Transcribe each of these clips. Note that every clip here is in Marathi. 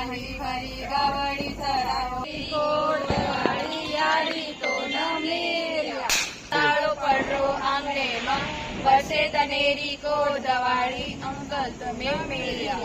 नाही हरी गावडी सरावडी कोडवाडी याडी तो न मेरिया ताळो पडरो आंगणे मग बसे तनेरी कोडवाडी अंकल तुम्ही मेरिया.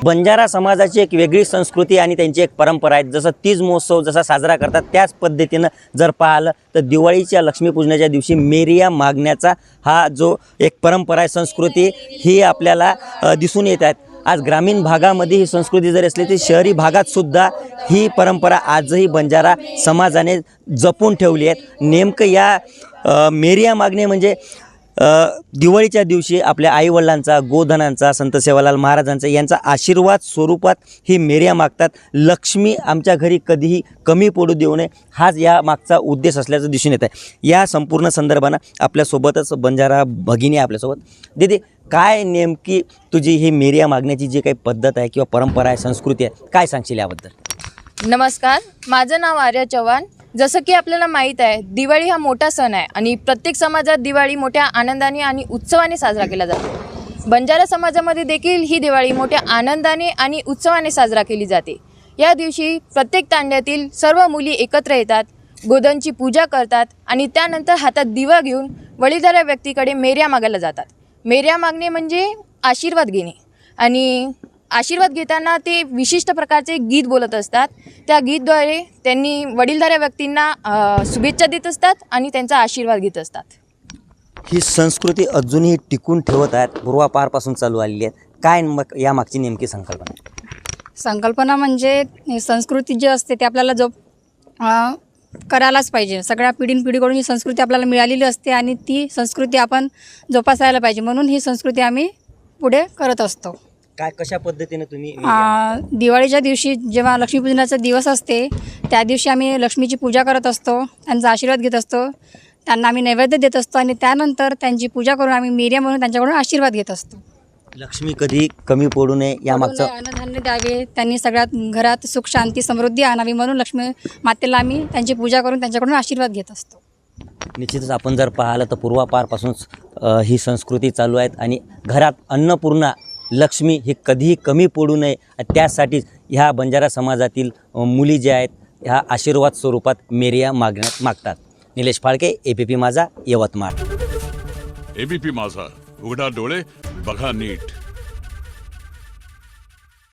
बंजारा समाजाची एक वेगळी संस्कृती आणि त्यांची एक परंपरा आहे. जसं तीज महोत्सव जसा साजरा करतात त्याच पद्धतीनं जर पाहिलं तर दिवाळीच्या लक्ष्मीपूजनाच्या दिवशी मेरिया मागण्याचा हा जो एक परंपरा आहे, संस्कृती ही आपल्याला दिसून येत आहेत. आज ग्रामीण भागामध्ये ही संस्कृती जरी असली तरी शहरी भागात सुद्धा ही परंपरा आजही बंजारा समाजाने जपून ठेवली आहे. नेमकं या मेरिया मागणे म्हणजे दिवाळीच्या दिवशी आपल्या आईवडिलांचा, गोधनांचा, संत सेवालाल महाराजांचा यांचा आशीर्वाद स्वरूपात ही मेरिया मागतात. लक्ष्मी आमच्या घरी कधीही कमी पडू देऊ नये हाच या मागचा उद्देश असल्याचं दिसून येत आहे. या संपूर्ण संदर्भानं आपल्यासोबतच बंजारा भगिनी आपल्यासोबत. दीदी, काय नेमकी तुझी ही मेरिया मागण्याची जी काही पद्धत आहे किंवा परंपरा आहे, संस्कृती आहे, काय सांगशील याबद्दल? नमस्कार, माझं नाव आर्या चव्हाण. जसं की आपल्याला माहीत आहे, दिवाळी हा मोठा सण आहे आणि प्रत्येक समाजात दिवाळी मोठ्या आनंदाने आणि उत्सवाने साजरा केला जातो. बंजारा समाजामध्ये देखील ही दिवाळी मोठ्या आनंदाने आणि उत्सवाने साजरा केली जाते. या दिवशी प्रत्येक तांड्यातील सर्व मुली एकत्र येतात, गोधनची पूजा करतात आणि त्यानंतर हातात दिवा घेऊन वडीलधाऱ्या व्यक्तीकडे मेरिया मागायला जातात. मेरिया मागणे म्हणजे आशीर्वाद घेणे आणि आशीर्वाद घेताना ते विशिष्ट प्रकारचे गीत बोलत असतात. त्या गीतद्वारे त्यांनी वडीलधाऱ्या व्यक्तींना शुभेच्छा देत असतात आणि त्यांचा आशीर्वाद घेत असतात. ही संस्कृती अजूनही टिकून ठेवत आहेत, पूर्वापारपासून चालू आलेली आहे. काय मग या मागची नेमकी संकल्पना? संकल्पना म्हणजे संस्कृती जी असते ते आपल्याला करायलाच पाहिजे. सगळ्या पिढीकडून ही संस्कृती आपल्याला मिळालेली असते आणि ती संस्कृती आपण जोपासायला पाहिजे, म्हणून ही संस्कृती आम्ही पुढे करत असतो. काय कशा पद्धतीने तुम्ही दिवाळीच्या दिवशी जेव्हा लक्ष्मीपूजनाचा दिवस असते त्या दिवशी आम्ही लक्ष्मीची पूजा करत असतो, त्यांचा आशीर्वाद घेत असतो, त्यांना आम्ही नैवेद्य देत असतो आणि त्यानंतर त्यांची पूजा करून आम्ही मेरिया म्हणून त्यांच्याकडून आशीर्वाद घेत असतो. लक्ष्मी कधी कमी पडू नये या मागचं अन्नधान्य द्यावे, त्यांनी सगळ्यात घरात सुख शांती समृद्धी आणावी म्हणून लक्ष्मी मातेला आम्ही त्यांची पूजा करून त्यांच्याकडून आशीर्वाद घेत असतो. निश्चितच आपण जर पाहिलं तर पूर्वापारपासूनच ही संस्कृती चालू आहेत आणि घरात अन्नपूर्णा लक्ष्मी ही कधीही कमी पडू नये त्यासाठीच ह्या बंजारा समाजातील मुली ज्या आहेत ह्या आशीर्वाद स्वरूपात मेरिया मागतात. निलेश फाळके, ABP माझा, यवतमाळ. ABP माझा, उघडा डोळे बघा नीट.